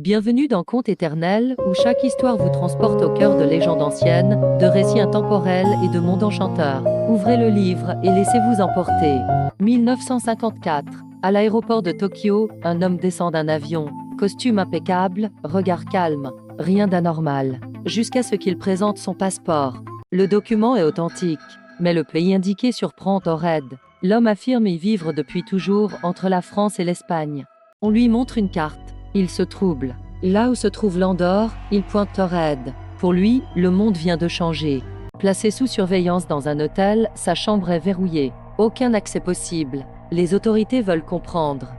Bienvenue dans Contes éternels, où chaque histoire vous transporte au cœur de légendes anciennes, de récits intemporels et de mondes enchanteurs. Ouvrez le livre et laissez-vous emporter. 1954. À l'aéroport de Tokyo, un homme descend d'un avion. Costume impeccable, regard calme. Rien d'anormal. Jusqu'à ce qu'il présente son passeport. Le document est authentique, mais le pays indiqué surprend au raid. L'homme affirme y vivre depuis toujours entre la France et l'Espagne. On lui montre une carte. Il se trouble. Là où se trouve l'Andorre, il pointe au raid. Pour lui, le monde vient de changer. Placé sous surveillance dans un hôtel, sa chambre est verrouillée. Aucun accès possible. Les autorités veulent comprendre.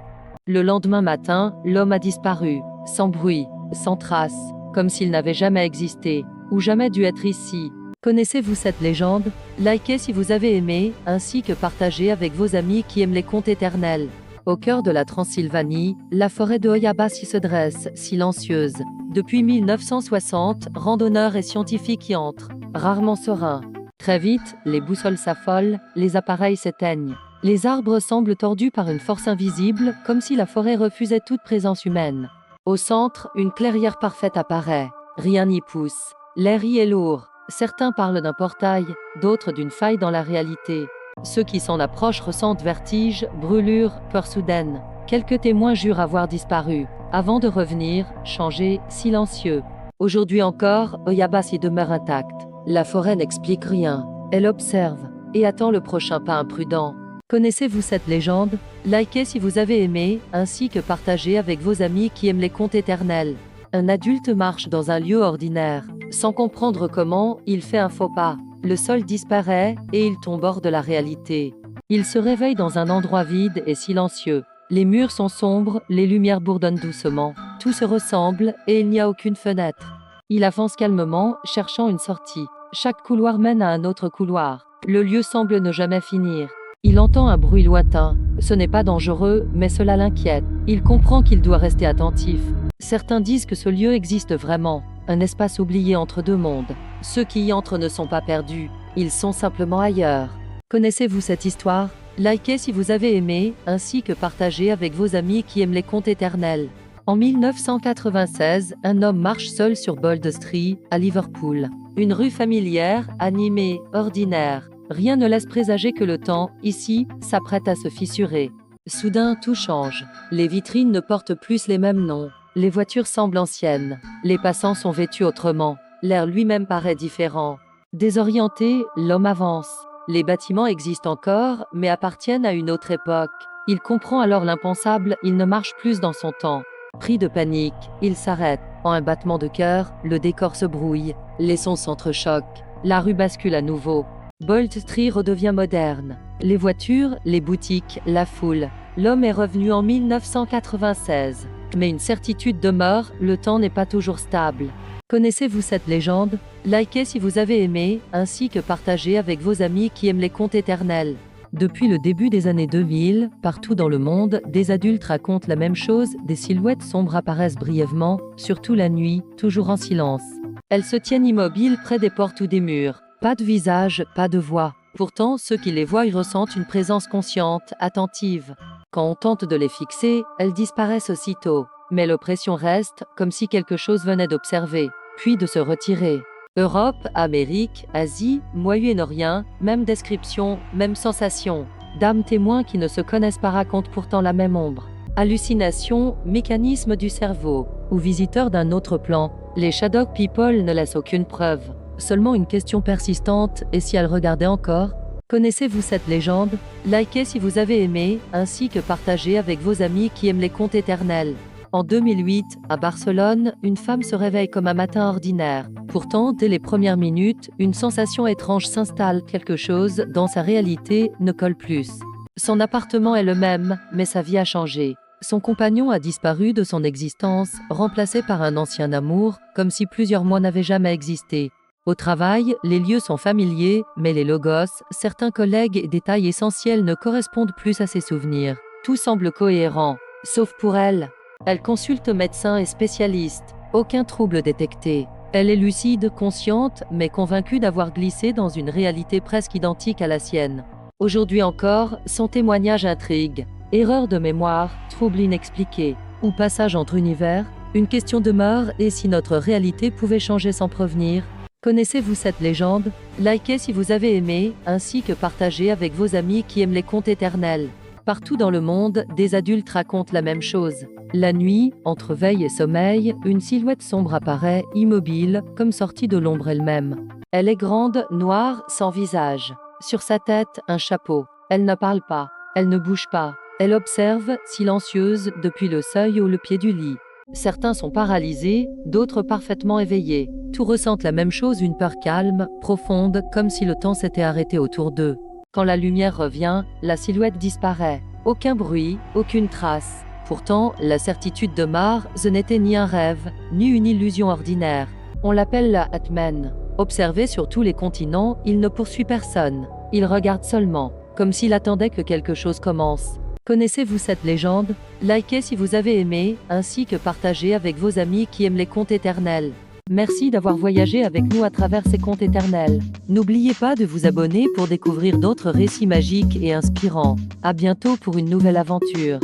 Le lendemain matin, l'homme a disparu. Sans bruit, sans trace, comme s'il n'avait jamais existé, ou jamais dû être ici. Connaissez-vous cette légende? Likez si vous avez aimé, ainsi que partagez avec vos amis qui aiment les contes éternels. Au cœur de la Transylvanie, la forêt de Oyabas se dresse, silencieuse. Depuis 1960, randonneurs et scientifiques y entrent, rarement sereins. Très vite, les boussoles s'affolent, les appareils s'éteignent. Les arbres semblent tordus par une force invisible, comme si la forêt refusait toute présence humaine. Au centre, une clairière parfaite apparaît. Rien n'y pousse. L'air y est lourd. Certains parlent d'un portail, d'autres d'une faille dans la réalité. Ceux qui s'en approchent ressentent vertige, brûlure, peur soudaine. Quelques témoins jurent avoir disparu, avant de revenir, changés, silencieux. Aujourd'hui encore, Oyabas y demeure intacte. La forêt n'explique rien. Elle observe et attend le prochain pas imprudent. Connaissez-vous cette légende? Likez si vous avez aimé, ainsi que partagez avec vos amis qui aiment les contes éternels. Un adulte marche dans un lieu ordinaire. Sans comprendre comment, il fait un faux pas. Le sol disparaît et il tombe hors de la réalité. Il se réveille dans un endroit vide et silencieux. Les murs sont sombres, les lumières bourdonnent doucement. Tout se ressemble et il n'y a aucune fenêtre. Il avance calmement, cherchant une sortie. Chaque couloir mène à un autre couloir. Le lieu semble ne jamais finir. Il entend un bruit lointain. Ce n'est pas dangereux, mais cela l'inquiète. Il comprend qu'il doit rester attentif. Certains disent que ce lieu existe vraiment, un espace oublié entre deux mondes. Ceux qui y entrent ne sont pas perdus, ils sont simplement ailleurs. Connaissez-vous cette histoire? Likez si vous avez aimé, ainsi que partagez avec vos amis qui aiment les contes éternels. En 1996, un homme marche seul sur Bold Street, à Liverpool. Une rue familière, animée, ordinaire. Rien ne laisse présager que le temps, ici, s'apprête à se fissurer. Soudain, tout change. Les vitrines ne portent plus les mêmes noms. Les voitures semblent anciennes. Les passants sont vêtus autrement. L'air lui-même paraît différent. Désorienté, l'homme avance. Les bâtiments existent encore, mais appartiennent à une autre époque. Il comprend alors l'impensable, il ne marche plus dans son temps. Pris de panique, il s'arrête. En un battement de cœur, le décor se brouille. Les sons s'entrechoquent. La rue bascule à nouveau. Bold Street redevient moderne. Les voitures, les boutiques, la foule. L'homme est revenu en 1996. Mais une certitude demeure, le temps n'est pas toujours stable. Connaissez-vous cette légende? Likez si vous avez aimé, ainsi que partagez avec vos amis qui aiment les contes éternels. Depuis le début des années 2000, partout dans le monde, des adultes racontent la même chose, des silhouettes sombres apparaissent brièvement, surtout la nuit, toujours en silence. Elles se tiennent immobiles près des portes ou des murs. Pas de visage, pas de voix. Pourtant, ceux qui les voient y ressentent une présence consciente, attentive. Quand on tente de les fixer, elles disparaissent aussitôt. Mais l'oppression reste, comme si quelque chose venait d'observer, puis de se retirer. Europe, Amérique, Asie, Moyen-Orient, même description, même sensation. D'âmes témoins qui ne se connaissent pas racontent pourtant la même ombre. Hallucination, mécanisme du cerveau, ou visiteurs d'un autre plan. Les Shadow People ne laissent aucune preuve. Seulement une question persistante, et si elle regardait encore? Connaissez-vous cette légende? Likez si vous avez aimé, ainsi que partagez avec vos amis qui aiment les contes éternels. En 2008, à Barcelone, une femme se réveille comme un matin ordinaire. Pourtant, dès les premières minutes, une sensation étrange s'installe, quelque chose, dans sa réalité, ne colle plus. Son appartement est le même, mais sa vie a changé. Son compagnon a disparu de son existence, remplacé par un ancien amour, comme si plusieurs mois n'avaient jamais existé. Au travail, les lieux sont familiers, mais les logos, certains collègues et détails essentiels ne correspondent plus à ses souvenirs. Tout semble cohérent, sauf pour elle. Elle consulte médecins et spécialistes. Aucun trouble détecté. Elle est lucide, consciente, mais convaincue d'avoir glissé dans une réalité presque identique à la sienne. Aujourd'hui encore, son témoignage intrigue. Erreur de mémoire, trouble inexpliqué, ou passage entre univers, Une question demeure, et si notre réalité pouvait changer sans prévenir? Connaissez-vous cette légende? Likez si vous avez aimé, ainsi que partagez avec vos amis qui aiment les contes éternels. Partout dans le monde, des adultes racontent la même chose. La nuit, entre veille et sommeil, une silhouette sombre apparaît, immobile, comme sortie de l'ombre elle-même. Elle est grande, noire, sans visage. Sur sa tête, un chapeau. Elle ne parle pas. Elle ne bouge pas. Elle observe, silencieuse, depuis le seuil ou le pied du lit. Certains sont paralysés, d'autres parfaitement éveillés. Tous ressentent la même chose, une peur calme, profonde, comme si le temps s'était arrêté autour d'eux. Quand la lumière revient, la silhouette disparaît. Aucun bruit, aucune trace. Pourtant, la certitude demeure, ce n'était ni un rêve, ni une illusion ordinaire. On l'appelle la Atman. Observé sur tous les continents, il ne poursuit personne. Il regarde seulement, comme s'il attendait que quelque chose commence. Connaissez-vous cette légende? Likez si vous avez aimé, ainsi que partagez avec vos amis qui aiment les contes éternels. Merci d'avoir voyagé avec nous à travers ces contes éternels. N'oubliez pas de vous abonner pour découvrir d'autres récits magiques et inspirants. À bientôt pour une nouvelle aventure.